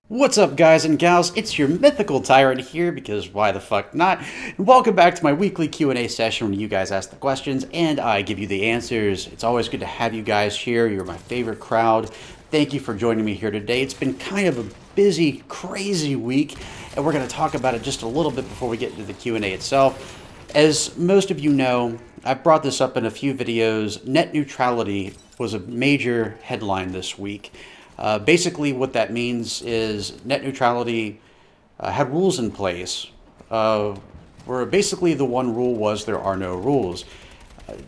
What's up, guys and gals? It's your mythical tyrant here, because why the fuck not? And welcome back to my weekly Q&A session when you guys ask the questions and I give you the answers. It's always good to have you guys here. You're my favorite crowd. Thank you for joining me here today. It's been kind of a busy, crazy week, and we're going to talk about it just a little bit before we get into the Q&A itself. As most of you know, I've brought this up in a few videos. Net neutrality was a major headline this week. Basically, what that means is net neutrality had rules in place where basically the one rule was there are no rules.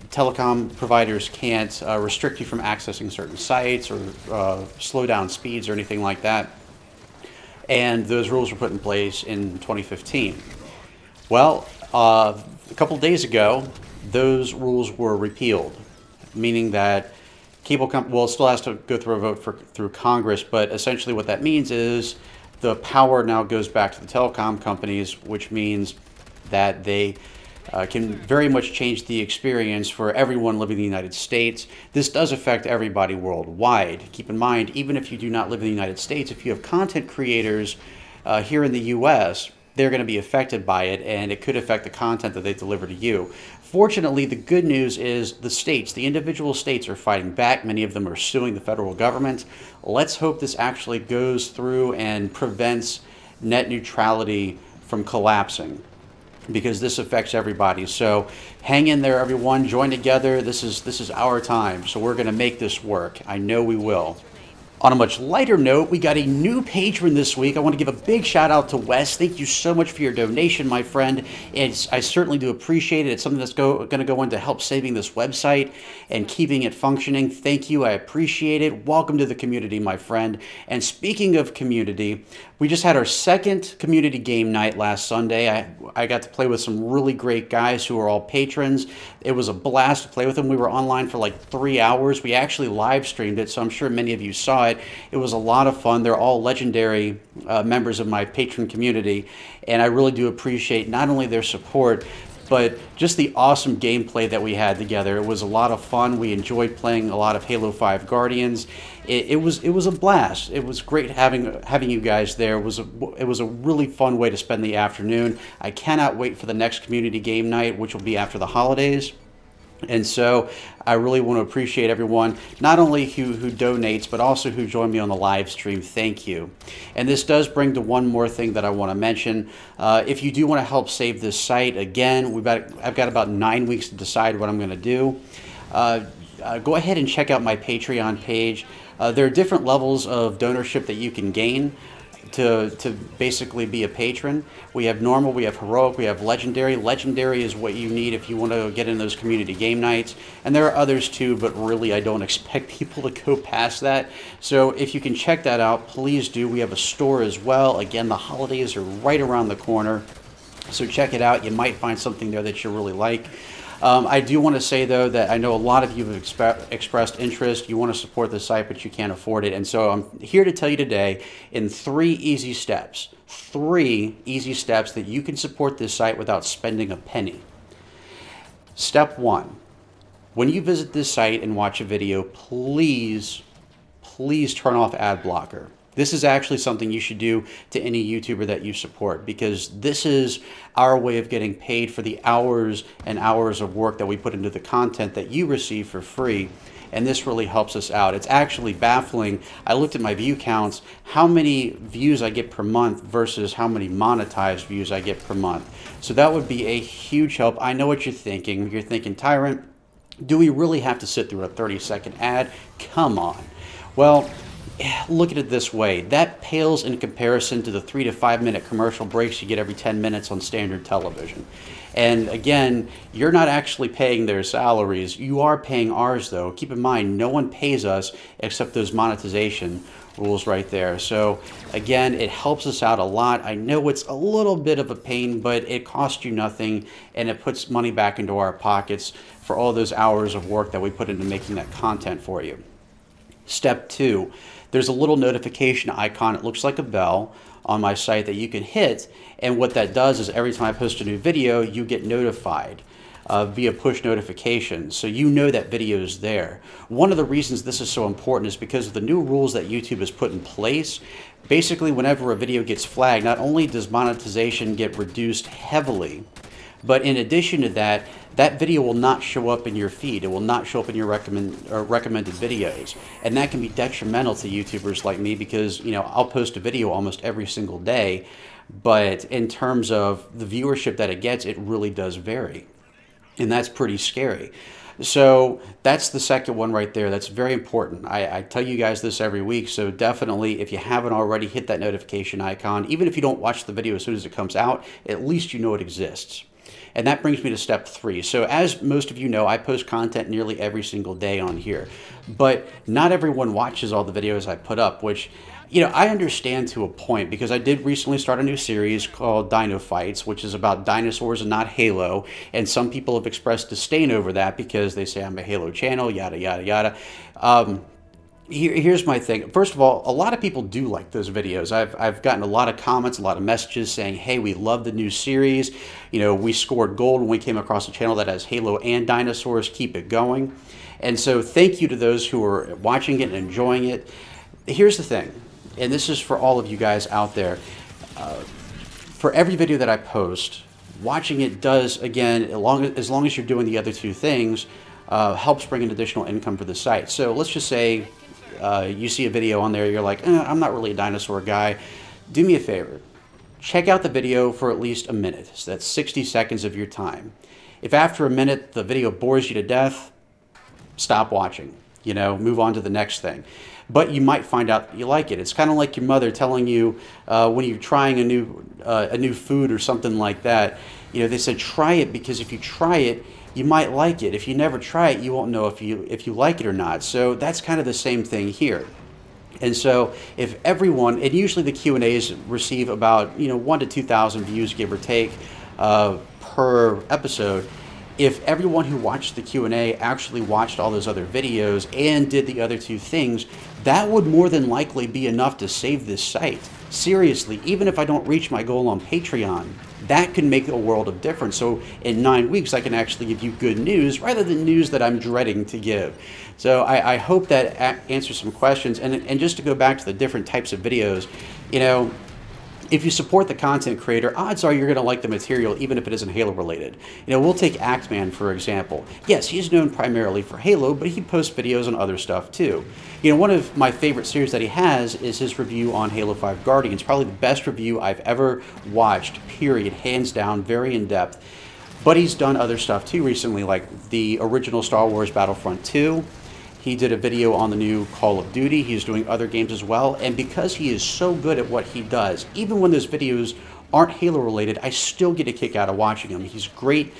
Telecom providers can't restrict you from accessing certain sites or slow down speeds or anything like that. And those rules were put in place in 2015. Well, a couple days ago, those rules were repealed, meaning that cable company, well, it still has to go through a vote through Congress, but essentially what that means is the power now goes back to the telecom companies, which means that they can very much change the experience for everyone living in the United States. This does affect everybody worldwide. Keep in mind, even if you do not live in the United States, if you have content creators here in the US, they're going to be affected by it, and it could affect the content that they deliver to you. Fortunately, the good news is the states, the individual states are fighting back. Many of them are suing the federal government. Let's hope this actually goes through and prevents net neutrality from collapsing, because this affects everybody. So hang in there, everyone. Join together. This is our time. So we're going to make this work. I know we will. On a much lighter note, we got a new patron this week. I want to give a big shout out to Wes. Thank you so much for your donation, my friend. I certainly do appreciate it. It's something that's going to go into help saving this website and keeping it functioning. Thank you. I appreciate it. Welcome to the community, my friend. And speaking of community, we just had our second community game night last Sunday. I got to play with some really great guys who are all patrons. It was a blast to play with them. We were online for like 3 hours. We actually live streamed it, so I'm sure many of you saw it. It was a lot of fun. They're all legendary members of my patron community, and I really do appreciate not only their support, but just the awesome gameplay that we had together. It was a lot of fun. We enjoyed playing a lot of Halo 5 Guardians. It was a blast. It was great having you guys there. It was a really fun way to spend the afternoon. I cannot wait for the next community game night, which will be after the holidays. And so I really want to appreciate everyone, not only who donates, but also who joined me on the live stream. Thank you. And this does bring to one more thing that I want to mention. If you do want to help save this site, again, I've got about 9 weeks to decide what I'm going to do. Go ahead and check out my Patreon page. There are different levels of donorship that you can gain to basically be a patron. We have normal, we have heroic, we have legendary. Legendary is what you need if you want to get in those community game nights. And there are others too, but really I don't expect people to go past that. So if you can check that out, please do. We have a store as well. Again, the holidays are right around the corner, so check it out. You might find something there that you really like. I do want to say, though, that I know a lot of you have expressed interest. You want to support the site, but you can't afford it. And so I'm here to tell you today in 3 easy steps. 3 easy steps that you can support this site without spending a penny. Step 1. When you visit this site and watch a video, please turn off ad blocker. This is actually something you should do to any YouTuber that you support, because this is our way of getting paid for the hours and hours of work that we put into the content that you receive for free, and this really helps us out. It's actually baffling. I looked at my view counts, how many views I get per month versus how many monetized views I get per month. So that would be a huge help. I know what you're thinking. You're thinking, Tyrant, do we really have to sit through a 30-second ad? Come on. Well, look at it this way. That pales in comparison to the 3 to 5 minute commercial breaks you get every 10 minutes on standard television. And again, you're not actually paying their salaries. You are paying ours, though. Keep in mind, no one pays us except those monetization rules right there. So again, it helps us out a lot. I know it's a little bit of a pain, but it costs you nothing, and it puts money back into our pockets for all those hours of work that we put into making that content for you. Step 2. There's a little notification icon. It looks like a bell on my site that you can hit, and what that does is every time I post a new video, you get notified. via push notifications, so you know that video is there. One of the reasons this is so important is because of the new rules that YouTube has put in place. Basically, whenever a video gets flagged, not only does monetization get reduced heavily, but in addition to that, that video will not show up in your feed. It will not show up in your recommended videos. And that can be detrimental to YouTubers like me because, you know, I'll post a video almost every single day, but in terms of the viewership that it gets, it really does vary. And that's pretty scary. So that's the second one right there. That's very important. I tell you guys this every week, so definitely if you haven't already, hit that notification icon. Even if you don't watch the video as soon as it comes out, at least you know it exists. And that brings me to step 3. So as most of you know, I post content nearly every single day on here. But not everyone watches all the videos I put up, which, you know, I understand to a point because I did recently start a new series called Dino Fights, which is about dinosaurs and not Halo. And some people have expressed disdain over that because they say I'm a Halo channel, yada, yada, yada. Here's my thing. First of all, a lot of people do like those videos. I've gotten a lot of comments, a lot of messages saying, hey, we love the new series. You know, we scored gold when we came across a channel that has Halo and dinosaurs. Keep it going. And so thank you to those who are watching it and enjoying it. Here's the thing, and this is for all of you guys out there. For every video that I post, watching it does, again, as long as you're doing the other two things, helps bring an additional income for the site. So let's just say you see a video on there, you're like, I'm not really a dinosaur guy. Do me a favor. Check out the video for at least a minute. So that's 60 seconds of your time. If after a minute the video bores you to death, stop watching. You know, move on to the next thing. But you might find out that you like it. It's kind of like your mother telling you when you're trying a new food or something like that. You know, they said try it because if you try it, you might like it. If you never try it, you won't know if you like it or not. So that's kind of the same thing here. And so if everyone, and usually the Q&As receive about 1,000 to 2,000 views, give or take, per episode. If everyone who watched the Q&A actually watched all those other videos and did the other two things, that would more than likely be enough to save this site. Seriously, even if I don't reach my goal on Patreon, that can make a world of difference. So in 9 weeks, I can actually give you good news rather than news that I'm dreading to give. So I hope that answers some questions. And just to go back to the different types of videos, if you support the content creator, odds are you're going to like the material, even if it isn't Halo related. We'll take Axeman, for example. Yes, he's known primarily for Halo, but he posts videos on other stuff too. One of my favorite series that he has is his review on Halo 5 Guardians. Probably the best review I've ever watched, period, hands down, very in-depth. But he's done other stuff too recently, like the original Star Wars Battlefront 2. He did a video on the new Call of Duty. He's doing other games as well. And because he is so good at what he does, even when those videos aren't Halo related, I still get a kick out of watching him. He's great.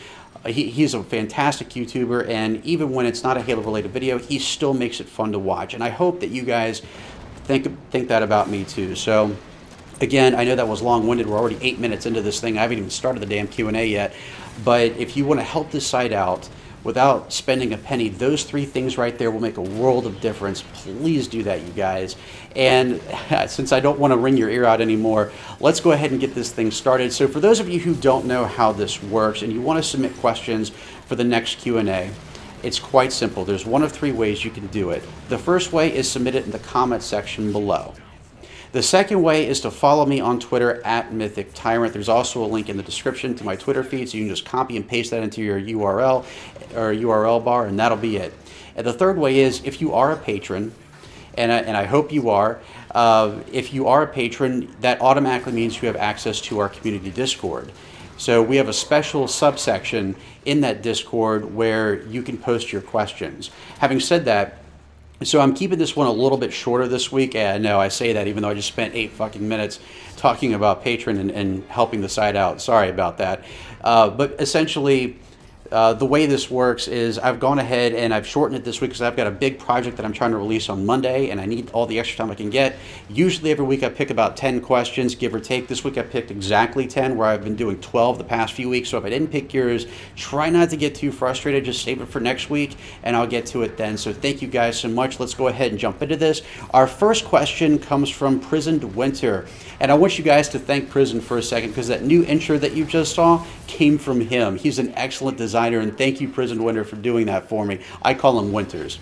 He's a fantastic YouTuber. And even when it's not a Halo related video, he still makes it fun to watch. And I hope that you guys think that about me too. So again, I know that was long-winded. We're already 8 minutes into this thing. I haven't even started the damn Q&A yet. But if you want to help this site out, without spending a penny, those 3 things right there will make a world of difference. Please do that, you guys. And since I don't want to wring your ear out anymore, let's go ahead and get this thing started. So for those of you who don't know how this works and you want to submit questions for the next Q&A, it's quite simple. There's one of 3 ways you can do it. The first way is submit it in the comment section below. The second way is to follow me on Twitter at MythicTyrant. There's also a link in the description to my Twitter feed, so you can just copy and paste that into your URL or URL bar, and that'll be it. And the third way is if you are a patron, and I hope you are, if you are a patron, that automatically means you have access to our community Discord. So we have a special subsection in that Discord where you can post your questions. Having said that, so I'm keeping this one a little bit shorter this week. And no, I say that even though I just spent 8 fucking minutes talking about Patron and helping the site out. Sorry about that. But essentially, the way this works is I've gone ahead and I've shortened it this week because I've got a big project that I'm trying to release on Monday and I need all the extra time I can get. Usually every week I pick about 10 questions, give or take. This week I picked exactly 10, where I've been doing 12 the past few weeks. So if I didn't pick yours, try not to get too frustrated. Just save it for next week and I'll get to it then. So thank you guys so much. Let's go ahead and jump into this. Our first question comes from Prisoned Winter. And I want you guys to thank Prison for a second because that new intro that you just saw came from him. He's an excellent designer. designer, and thank you, Prison Winter, for doing that for me. I call him Winters.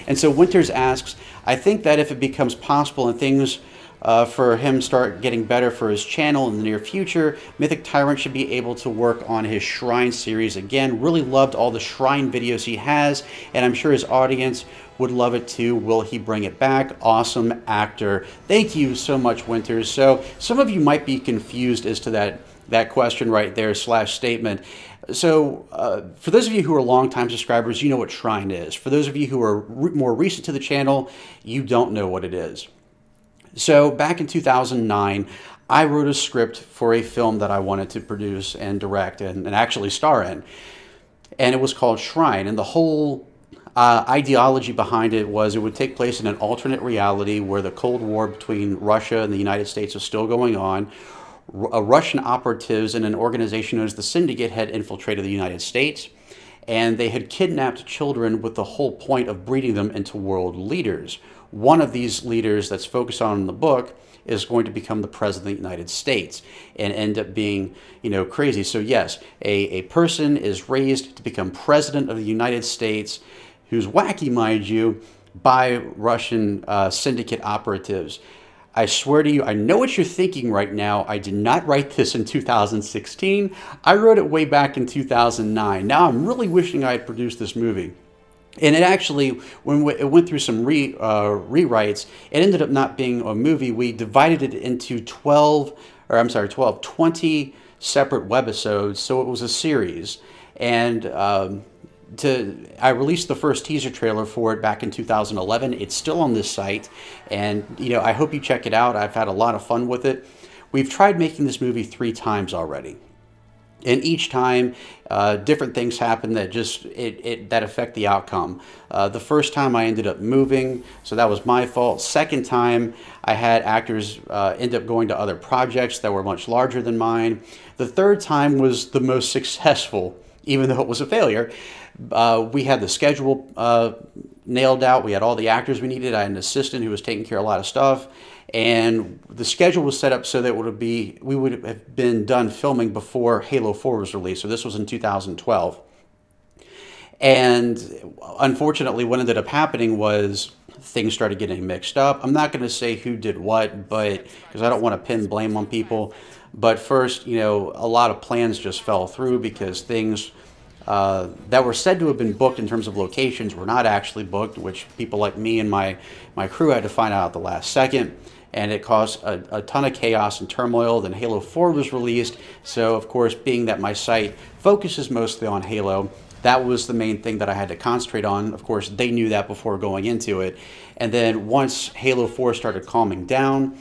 And so Winters asks, I think that if it becomes possible and things for him start getting better for his channel in the near future, MythicTyrant should be able to work on his Shrine series again. Really loved all the Shrine videos he has, and I'm sure his audience would love it too. Will he bring it back? Awesome actor. Thank you so much, Winters. So some of you might be confused as to that question right there / statement. So for those of you who are longtime subscribers, you know what Shrine is. For those of you who are more recent to the channel, you don't know what it is. So back in 2009, I wrote a script for a film that I wanted to produce and direct and actually star in. And it was called Shrine. And the whole ideology behind it was it would take place in an alternate reality where the Cold War between Russia and the United States was still going on. Russian operatives in an organization known as the Syndicate had infiltrated the United States, and they had kidnapped children with the whole point of breeding them into world leaders. One of these leaders that's focused on in the book is going to become the President of the United States and end up being, crazy. So yes, a person is raised to become President of the United States, who's wacky, mind you, by Russian Syndicate operatives. I swear to you, I know what you're thinking right now. I did not write this in 2016. I wrote it way back in 2009. Now I'm really wishing I had produced this movie. And it actually, when it went through some rewrites, it ended up not being a movie. We divided it into 20 separate webisodes, so it was a series. And I released the first teaser trailer for it back in 2011. It's still on this site, and I hope you check it out. I've had a lot of fun with it. We've tried making this movie 3 times already. And each time, different things happen that that affect the outcome. The first time I ended up moving, so that was my fault. Second time, I had actors end up going to other projects that were much larger than mine. The third time was the most successful, even though it was a failure. We had the schedule nailed out. We had all the actors we needed. I had an assistant who was taking care of a lot of stuff. And the schedule was set up so that we would have been done filming before Halo 4 was released. So this was in 2012. And unfortunately, what ended up happening was things started getting mixed up. I'm not going to say who did what, but because I don't want to pin blame on people. But first, a lot of plans just fell through because things that were said to have been booked in terms of locations were not actually booked, which people like me and my crew had to find out at the last second. And it caused a ton of chaos and turmoil. Then Halo 4 was released. So, of course, being that my site focuses mostly on Halo, that was the main thing that I had to concentrate on. Of course, they knew that before going into it. And then once Halo 4 started calming down,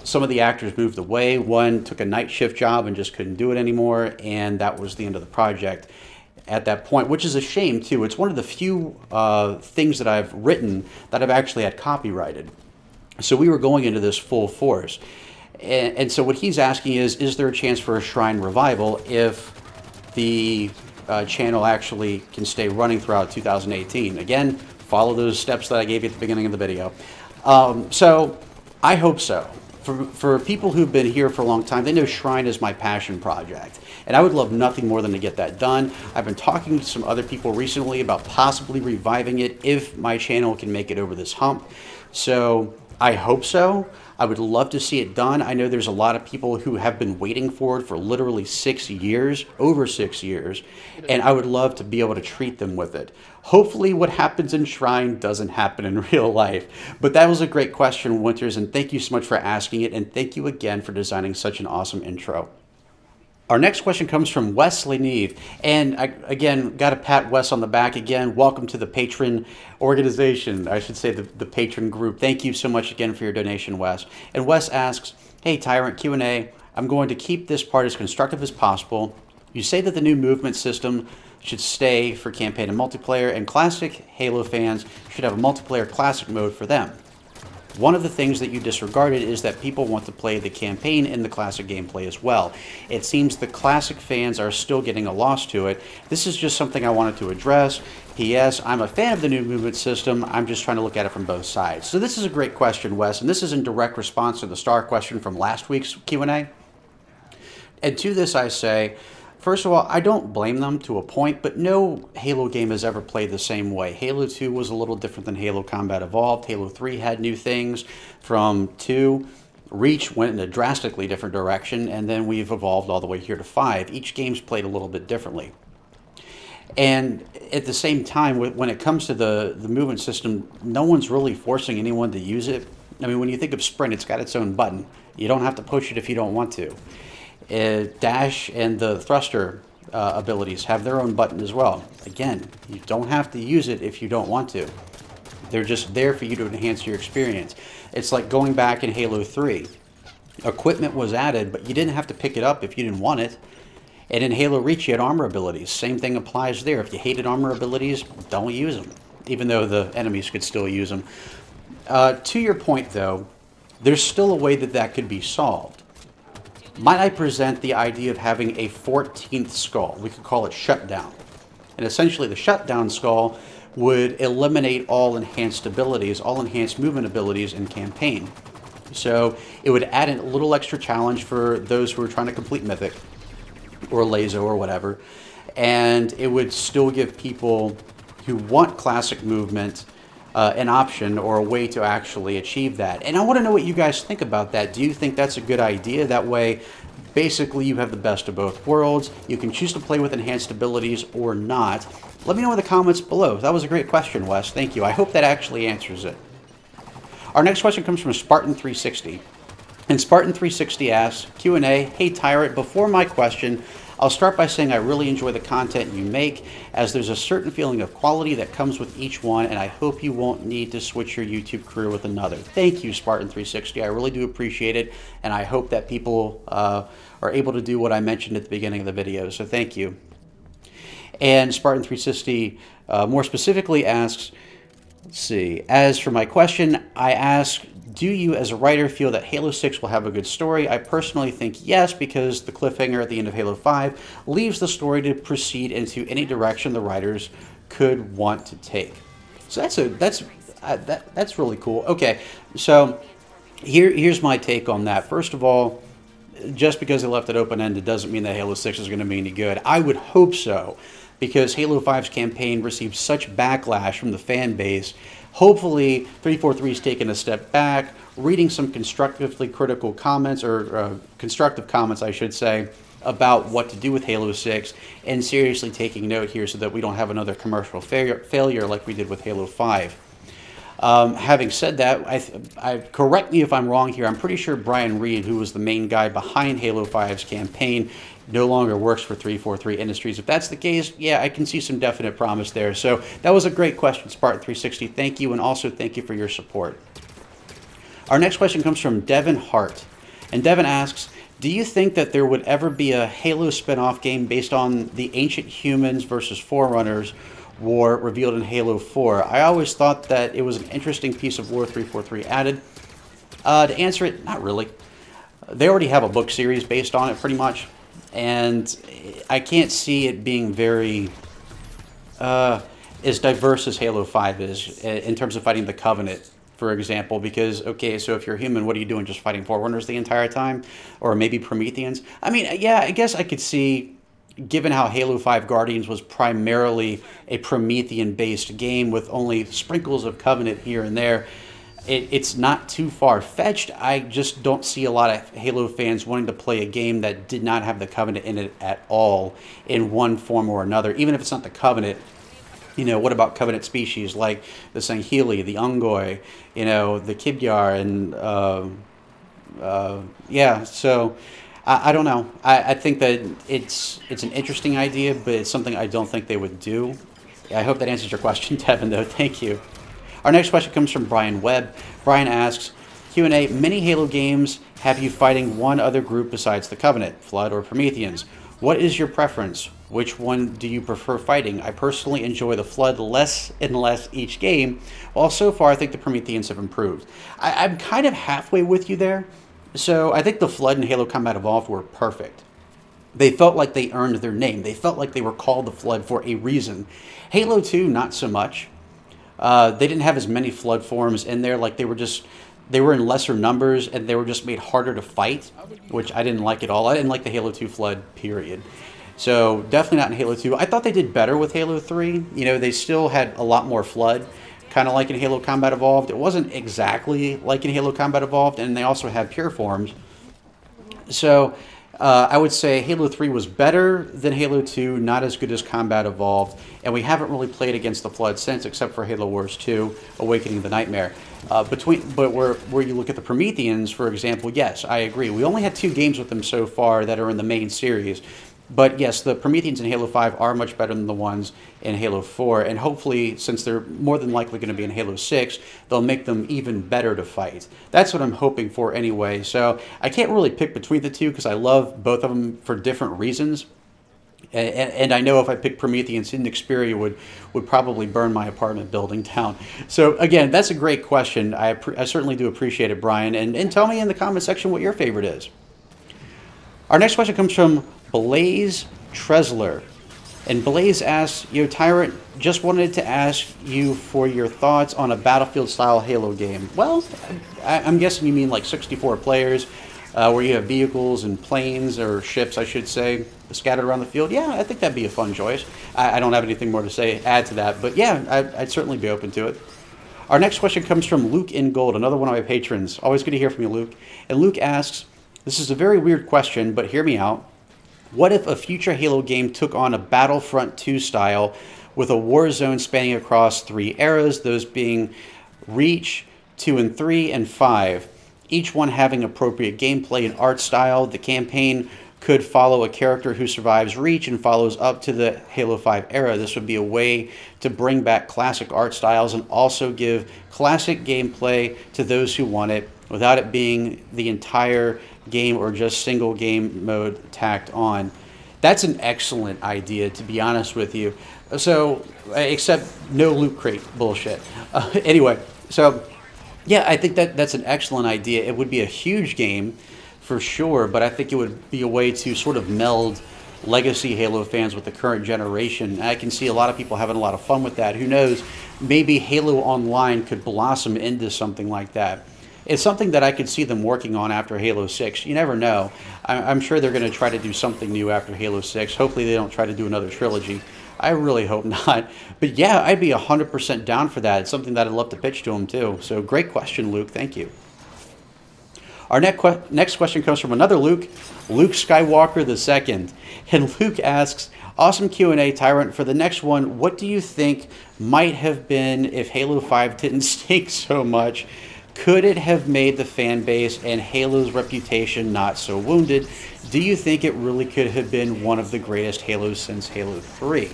some of the actors moved away. One took a night shift job and just couldn't do it anymore. And that was the end of the project at that point, which is a shame, too. It's one of the few things that I've written that I've actually had copyrighted. So we were going into this full force. And so what he's asking is there a chance for a Shrine revival if the channel actually can stay running throughout 2018? Again, follow those steps that I gave you at the beginning of the video. So I hope so. For people who've been here for a long time, they know Shrine is my passion project. And I would love nothing more than to get that done. I've been talking to some other people recently about possibly reviving it if my channel can make it over this hump. So I hope so. I would love to see it done. I know there's a lot of people who have been waiting for it for literally 6 years, over 6 years, and I would love to be able to treat them with it. Hopefully what happens in Shrine doesn't happen in real life. But that was a great question, Winters, and thank you so much for asking it, and thank you again for designing such an awesome intro. Our next question comes from Wesley Neve, and I, again, got to pat Wes on the back again. Welcome to the Patron organization. I should say the Patron group. Thank you so much again for your donation, Wes. And Wes asks, hey, Tyrant Q&A, I'm going to keep this part as constructive as possible. You say that the new movement system should stay for campaign and multiplayer, and classic Halo fans should have a multiplayer classic mode for them. One of the things that you disregarded is that people want to play the campaign in the classic gameplay as well. It seems the classic fans are still getting a loss to it. This is just something I wanted to address. P.S. I'm a fan of the new movement system. I'm just trying to look at it from both sides. So this is a great question, Wes, and this is in direct response to the star question from last week's Q&A. And to this I say, First of all, I don't blame them to a point, but no Halo game has ever played the same way. Halo 2 was a little different than Halo Combat Evolved. Halo 3 had new things from 2. Reach went in a drastically different direction, and then we've evolved all the way here to 5. Each game's played a little bit differently. And at the same time, when it comes to the movement system, no one's really forcing anyone to use it. I mean, when you think of sprint, it's got its own button. You don't have to push it if you don't want to. Dash and the thruster abilities have their own button as well. Again, you don't have to use it if you don't want to. They're just there for you to enhance your experience. It's like going back in Halo 3. Equipment was added, but you didn't have to pick it up if you didn't want it. And in Halo Reach, you had armor abilities. Same thing applies there. If you hated armor abilities, don't use them, even though the enemies could still use them. To your point, though, there's still a way that that could be solved. Might I present the idea of having a 14th skull? We could call it Shutdown. And essentially, the Shutdown skull would eliminate all enhanced abilities, all enhanced movement abilities in campaign. So it would add a little extra challenge for those who are trying to complete Mythic or Lazo or whatever, and it would still give people who want classic movement an option or a way to actually achieve that. And I want to know what you guys think about that. Do you think that's a good idea? That way, basically, you have the best of both worlds. You can choose to play with enhanced abilities or not. Let me know in the comments below. That was a great question, Wes. Thank you. I hope that actually answers it. Our next question comes from Spartan360. And Spartan360 asks, Q&A, hey Tyrant, before my question, I'll start by saying I really enjoy the content you make, as there's a certain feeling of quality that comes with each one, and I hope you won't need to switch your YouTube career with another. Thank you, Spartan360. I really do appreciate it, and I hope that people are able to do what I mentioned at the beginning of the video, so thank you. And Spartan360 more specifically asks, let's see, as for my question, I ask, do you as a writer feel that Halo 6 will have a good story? I personally think yes, because the cliffhanger at the end of Halo 5 leaves the story to proceed into any direction the writers could want to take. So that's really cool. Okay, so here's my take on that. First of all, just because they left it open-ended doesn't mean that Halo 6 is going to be any good. I would hope so, because Halo 5's campaign received such backlash from the fan base. Hopefully, 343 is taking a step back, reading some constructively critical comments, or constructive comments, I should say, about what to do with Halo 6, and seriously taking note here so that we don't have another commercial failure like we did with Halo 5. Having said that, correct me if I'm wrong here, I'm pretty sure Brian Reed, who was the main guy behind Halo 5's campaign, no longer works for 343 Industries. If that's the case, yeah, I can see some definite promise there. So that was a great question, Spartan360. Thank you, and also thank you for your support. Our next question comes from Devin Hart. And Devin asks, do you think that there would ever be a Halo spin-off game based on the Ancient Humans versus Forerunners war revealed in Halo 4? I always thought that it was an interesting piece of lore 343 added. To answer it, not really. They already have a book series based on it, pretty much. And I can't see it being very as diverse as Halo 5 is in terms of fighting the Covenant, for example. Because, okay, so if you're human, what are you doing? Just fighting Forerunners the entire time? Or maybe Prometheans? I mean, yeah, I guess I could see, given how Halo 5 Guardians was primarily a Promethean-based game with only sprinkles of Covenant here and there, it's not too far-fetched. I just don't see a lot of Halo fans wanting to play a game that did not have the Covenant in it at all, in one form or another. Even if it's not the Covenant, you know, what about Covenant species like the Sangheli, the Ungoi, you know, the Kibyar, and yeah, so I don't know. I think that it's an interesting idea, but it's something I don't think they would do. I hope that answers your question, Devin, though. Thank you. Our next question comes from Brian Webb. Brian asks, Q&A, many Halo games have you fighting one other group besides the Covenant, Flood, or Prometheans. What is your preference? Which one do you prefer fighting? I personally enjoy the Flood less and less each game, while so far I think the Prometheans have improved. I'm kind of halfway with you there. So I think the Flood and Halo Combat Evolved were perfect. They felt like they earned their name. They felt like they were called the Flood for a reason. Halo 2, not so much. They didn't have as many Flood forms in there. Like they were in lesser numbers, and they were just made harder to fight, which I didn't like at all. I didn't like the Halo 2 Flood, period. So definitely not in Halo 2. I thought they did better with Halo 3. You know, they still had a lot more flood, kind of like in Halo Combat Evolved. It wasn't exactly like in Halo Combat Evolved, and they also had pure forms. So I would say Halo 3 was better than Halo 2, not as good as Combat Evolved, and we haven't really played against the Flood since, except for Halo Wars 2, Awakening the Nightmare. But where you look at the Prometheans, for example, yes, I agree. We only had 2 games with them so far that are in the main series. But yes, the Prometheans in Halo 5 are much better than the ones in Halo 4, and hopefully, since they're more than likely going to be in Halo 6, they'll make them even better to fight. That's what I'm hoping for anyway. So I can't really pick between the two because I love both of them for different reasons. And I know if I picked Prometheans, Hidden Xperia would probably burn my apartment building down. So again, that's a great question. I certainly do appreciate it, Brian. And tell me in the comment section what your favorite is. Our next question comes from Blaze Tresler. And Blaze asks, Tyrant, just wanted to ask you for your thoughts on a Battlefield-style Halo game. Well, I'm guessing you mean like 64 players, where you have vehicles and planes, or ships, I should say, scattered around the field. Yeah, I think that'd be a fun choice. I don't have anything more to add to that, but yeah, I'd certainly be open to it. Our next question comes from Luke in Gold, another one of my patrons. Always good to hear from you, Luke. And Luke asks, this is a very weird question, but hear me out. What if a future Halo game took on a Battlefront 2 style with a war zone spanning across 3 eras, those being Reach, 2 and 3, and 5, each one having appropriate gameplay and art style? The campaign could follow a character who survives Reach and follows up to the Halo 5 era. This would be a way to bring back classic art styles and also give classic gameplay to those who want it without it being the entire game or just single game mode tacked on. That's an excellent idea, to be honest with you. So, except no loot crate bullshit. Anyway, so yeah, I think that's an excellent idea. It would be a huge game for sure, but I think it would be a way to sort of meld legacy Halo fans with the current generation. I can see a lot of people having a lot of fun with that. Who knows? Maybe Halo Online could blossom into something like that. It's something that I could see them working on after Halo 6. You never know. I'm sure they're going to try to do something new after Halo 6. Hopefully they don't try to do another trilogy. I really hope not. But yeah, I'd be 100% down for that. It's something that I'd love to pitch to them too. So great question, Luke. Thank you. Our next question comes from another Luke, Luke Skywalker II. And Luke asks, awesome Q&A, Tyrant. For the next one, what do you think might have been if Halo 5 didn't stink so much? Could it have made the fan base and Halo's reputation not so wounded? Do you think it really could have been one of the greatest Halos since Halo 3?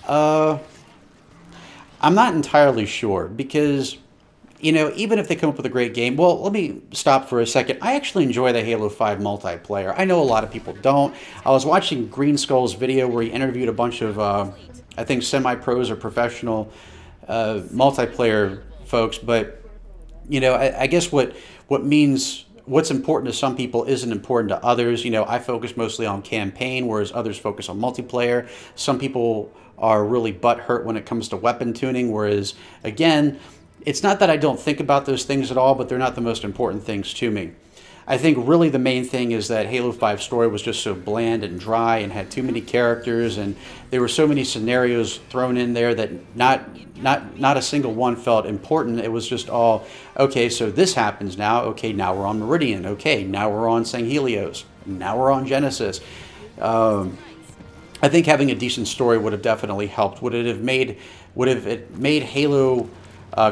I'm not entirely sure because, even if they come up with a great game, well, let me stop for a second. I actually enjoy the Halo 5 multiplayer. I know a lot of people don't. I was watching Green Skull's video where he interviewed a bunch of, I think, semi-pros or professional multiplayer folks, but I guess what's important to some people isn't important to others. I focus mostly on campaign, whereas others focus on multiplayer. Some people are really butthurt when it comes to weapon tuning, whereas, again, it's not that I don't think about those things at all, but they're not the most important things to me. I think really the main thing is that Halo 5 story was just so bland and dry and had too many characters, and there were so many scenarios thrown in there that not a single one felt important. It was just all, okay, so this happens now. Okay, now we're on Meridian. Okay, now we're on Sanghelios. Now we're on Genesis. I think having a decent story would have definitely helped. Would it made Halo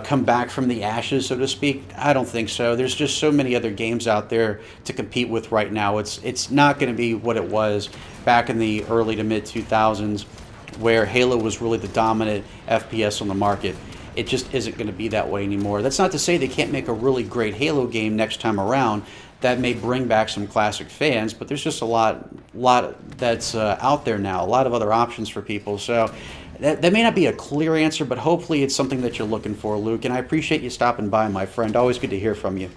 come back from the ashes, so to speak? I don't think so. There's just so many other games out there to compete with right now. It's not going to be what it was back in the early to mid 2000s, where Halo was really the dominant FPS on the market. It just isn't going to be that way anymore. That's not to say they can't make a really great Halo game next time around that may bring back some classic fans, but there's just a lot that's out there now, a lot of other options for people. So that may not be a clear answer, but hopefully it's something that you're looking for, Luke, and I appreciate you stopping by, my friend. Always good to hear from you.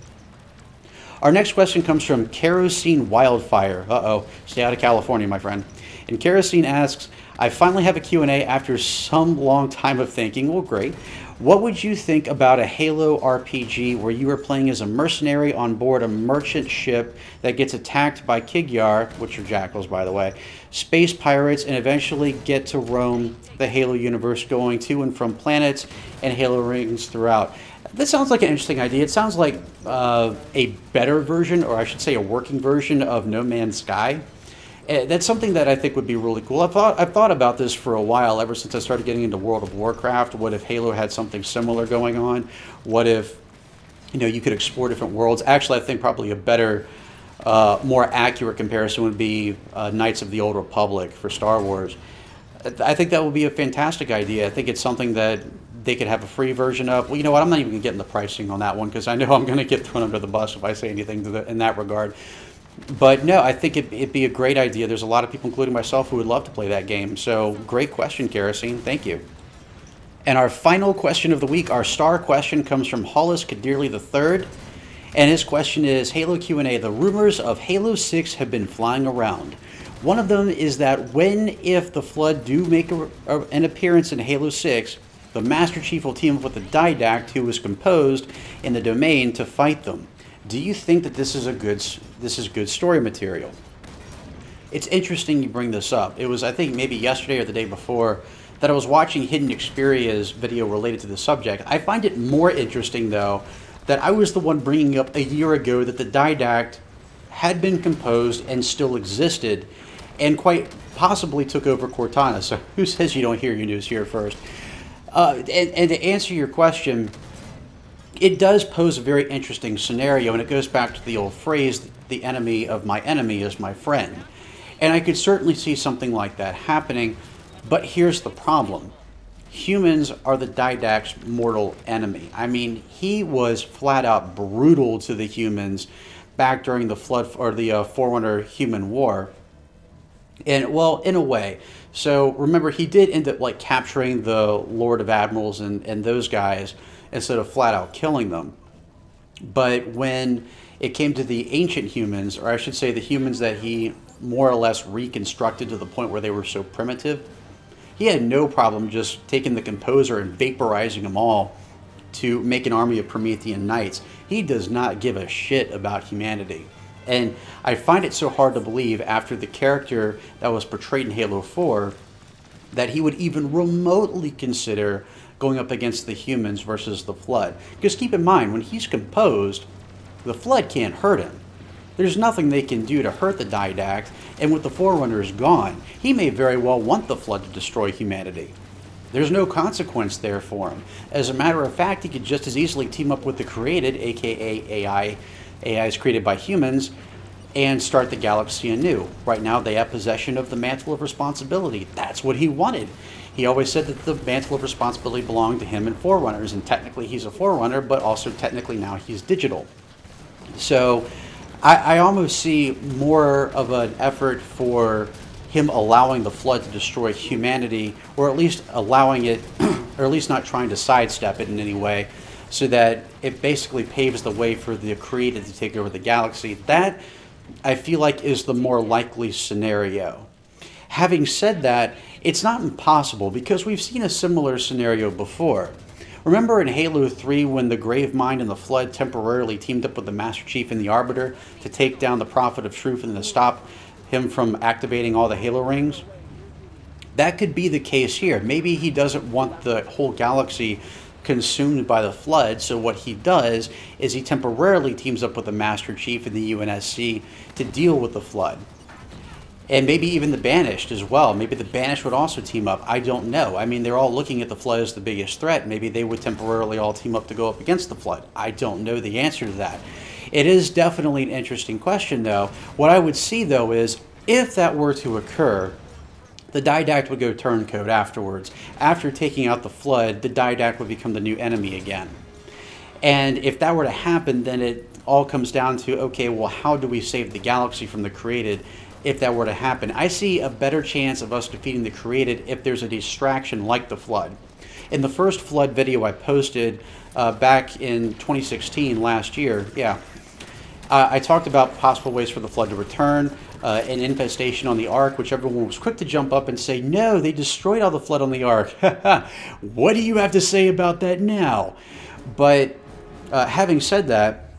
Our next question comes from Kerosene Wildfire. Uh-oh, stay out of California, my friend. And Kerosene asks, I finally have a Q&A after some long time of thinking. Well, great. What would you think about a Halo RPG where you are playing as a mercenary on board a merchant ship that gets attacked by Kigyar, which are jackals, by the way, space pirates, and eventually get to roam the Halo universe, going to and from planets and Halo rings throughout? This sounds like an interesting idea. It sounds like a better version, or I should say a working version of No Man's Sky. That's something that I think would be really cool. I've thought about this for a while, ever since I started getting into World of Warcraft. What if Halo had something similar going on? What if, you could explore different worlds? Actually, I think probably a better, more accurate comparison would be Knights of the Old Republic for Star Wars. I think that would be a fantastic idea. I think it's something that they could have a free version of. Well, you know what? I'm not even going to get into pricing on that one, because I know I'm going to get thrown under the bus if I say anything in that regard. But no, I think it'd be a great idea. There's a lot of people, including myself, who would love to play that game. So great question, Kerosene. Thank you. And our final question of the week, our star question, comes from Hollis Kadirli III. And his question is, Halo Q&A, the rumors of Halo 6 have been flying around. One of them is that if the Flood do make an appearance in Halo 6, the Master Chief will team up with the Didact, who was composed in the domain, to fight them. Do you think that this is good story material? It's interesting you bring this up. It was, I think, maybe yesterday or the day before that I was watching Hidden Xperia's video related to the subject. I find it more interesting, though, that I was the one bringing up a year ago that the Didact had been composed and still existed, and quite possibly took over Cortana. So who says you don't hear your news here first? And to answer your question, it does pose a very interesting scenario, and it goes back to the old phrase, the enemy of my enemy is my friend. And I could certainly see something like that happening, but here's the problem. Humans are the Didact's mortal enemy. I mean, he was flat out brutal to the humans back during the Flood, or the Forerunner Human War. And, well, in a way. So, remember, he did end up, capturing the Lord of Admirals and those guys, instead of flat out killing them. But when it came to the ancient humans, or I should say the humans that he more or less reconstructed to the point where they were so primitive, he had no problem just taking the composer and vaporizing them all to make an army of Promethean knights. He does not give a shit about humanity. And I find it so hard to believe, after the character that was portrayed in Halo 4, that he would even remotely consider going up against the humans versus the Flood. Because keep in mind, when he's composed, the Flood can't hurt him. There's nothing they can do to hurt the Didact, and with the Forerunners gone, he may very well want the Flood to destroy humanity. There's no consequence there for him. As a matter of fact, he could just as easily team up with the Created, aka AIs created by humans, and start the galaxy anew. Right now, they have possession of the Mantle of Responsibility. That's what he wanted. He always said that the Mantle of Responsibility belonged to him and Forerunners, and technically he's a Forerunner, but also technically now he's digital. So I almost see more of an effort for him allowing the Flood to destroy humanity, or at least allowing it, or at least not trying to sidestep it in any way, so that it basically paves the way for the Created to take over the galaxy. That, I feel like, is the more likely scenario. Having said that, it's not impossible, because we've seen a similar scenario before. Remember in Halo 3 when the Gravemind and the Flood temporarily teamed up with the Master Chief and the Arbiter to take down the Prophet of Truth and to stop him from activating all the Halo rings? That could be the case here. Maybe he doesn't want the whole galaxy consumed by the Flood, so what he does is he temporarily teams up with the Master Chief and the UNSC to deal with the Flood. And maybe even the Banished as well. Maybe the Banished would also team up. I don't know. I mean, they're all looking at the Flood as the biggest threat. Maybe they would temporarily all team up to go up against the Flood. I don't know the answer to that. It is definitely an interesting question, though. What I would see, though, is if that were to occur, the Didact would go turncoat afterwards. After taking out the Flood, the Didact would become the new enemy again. And if that were to happen, then it all comes down to, okay, well, how do we save the galaxy from the Created if that were to happen? I see a better chance of us defeating the Created if there's a distraction like the Flood. In the first Flood video I posted back in 2016, last year, I talked about possible ways for the flood to return, an infestation on the Ark, which everyone was quick to jump up and say, no, they destroyed all the flood on the Ark. What do you have to say about that now? But having said that,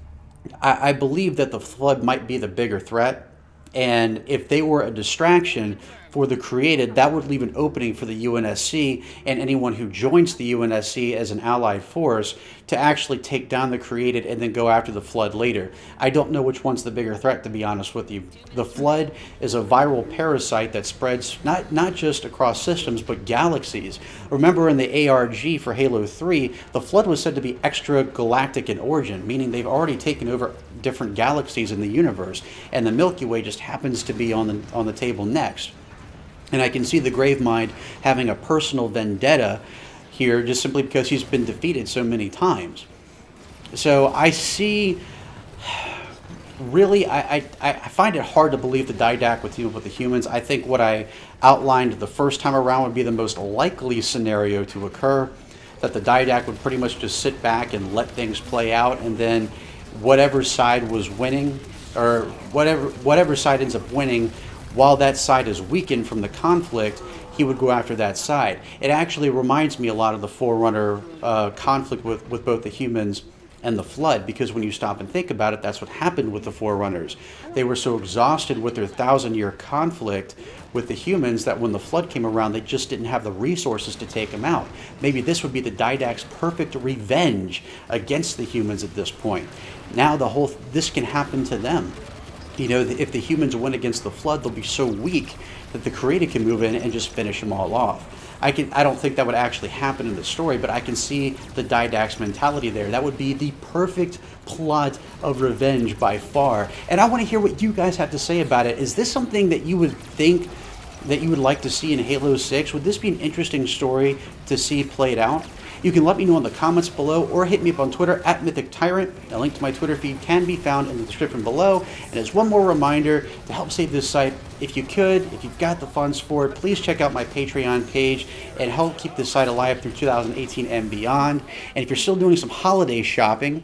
I believe that the flood might be the bigger threat. And if they were a distraction for the created, that would leave an opening for the UNSC and anyone who joins the UNSC as an allied force to actually take down the created and then go after the flood later. I don't know which one's the bigger threat, to be honest with you. The flood is a viral parasite that spreads not just across systems, but galaxies. Remember in the ARG for Halo 3, the flood was said to be extragalactic in origin, meaning they've already taken over different galaxies in the universe, and the Milky Way just happens to be on the table next. And I can see the Gravemind having a personal vendetta here just simply because he's been defeated so many times. So I see, really, I find it hard to believe the Didact would team up with the humans. I think what I outlined the first time around would be the most likely scenario to occur, that the Didact would pretty much just sit back and let things play out, and then whatever side was winning, or whatever side ends up winning, while that side is weakened from the conflict, he would go after that side. It actually reminds me a lot of the Forerunner conflict with both the humans and the Flood, because when you stop and think about it, that's what happened with the Forerunners. They were so exhausted with their 1,000-year conflict with the humans that when the Flood came around, they just didn't have the resources to take them out. Maybe this would be the Didact's perfect revenge against the humans at this point. Now this can happen to them. You know, if the humans win against the Flood, they'll be so weak that the created can move in and just finish them all off. I don't think that would actually happen in the story, but I can see the Didact's mentality there. That would be the perfect plot of revenge by far. And I want to hear what you guys have to say about it. Is this something that you would think that you would like to see in Halo 6? Would this be an interesting story to see played out? You can let me know in the comments below or hit me up on Twitter at MythicTyrant. A link to my Twitter feed can be found in the description below. And as one more reminder, to help save this site, if you could, if you've got the funds for it, please check out my Patreon page and help keep this site alive through 2018 and beyond. And if you're still doing some holiday shopping,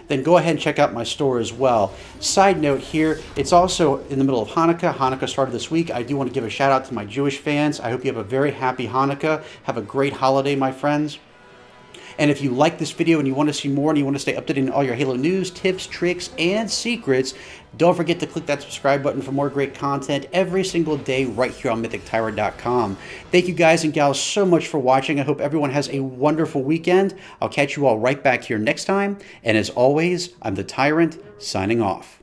then go ahead and check out my store as well. Side note here, it's also in the middle of Hanukkah. Hanukkah started this week. I do want to give a shout out to my Jewish fans. I hope you have a very happy Hanukkah. Have a great holiday, my friends. And if you like this video and you want to see more and you want to stay updated on all your Halo news, tips, tricks, and secrets, don't forget to click that subscribe button for more great content every single day right here on MythicTyrant.com. Thank you guys and gals so much for watching. I hope everyone has a wonderful weekend. I'll catch you all right back here next time. And as always, I'm the Tyrant, signing off.